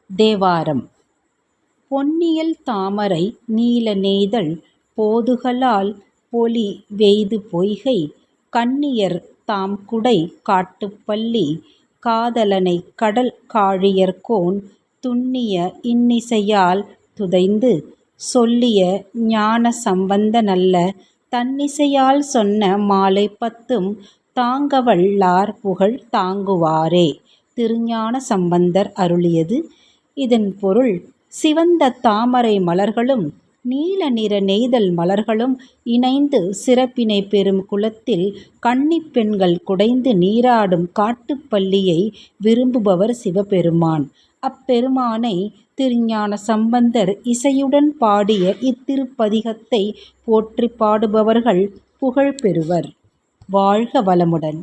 தேவாரம். பொன்னியல் தாமரை நீல நெய்தல் போதுகளால் பொலி வெய்து பொய்கை கன்னியர் தாம்குடை காட்டுப்பள்ளி காதலனைக் கடல் காழியர்கோன் துன்னிய இன்னிசையால் துதைந்து சொல்லிய ஞான சம்பந்த நல்ல தன்னிசையால் சொன்ன மாலை பத்தும் தாங்கவல்லார் புகழ் தாங்குவாரே. திருஞான சம்பந்தர் அருளியது. இதன் பொருள்: சிவந்த தாமரை மலர்களும் நீல நிற நெய்தல் மலர்களும் இணைந்து சிறப்பினை பெறும் குளத்தில் கன்னிப் பெண்கள் குடைந்து நீராடும் காட்டுப்பள்ளியை விரும்புபவர் சிவபெருமான். அப்பெருமானை திருஞான சம்பந்தர் இசையுடன் பாடிய இத்திருப்பதிகத்தை போற்றி பாடுபவர்கள் புகழ் பெறுவர். வாழ்க வளமுடன்.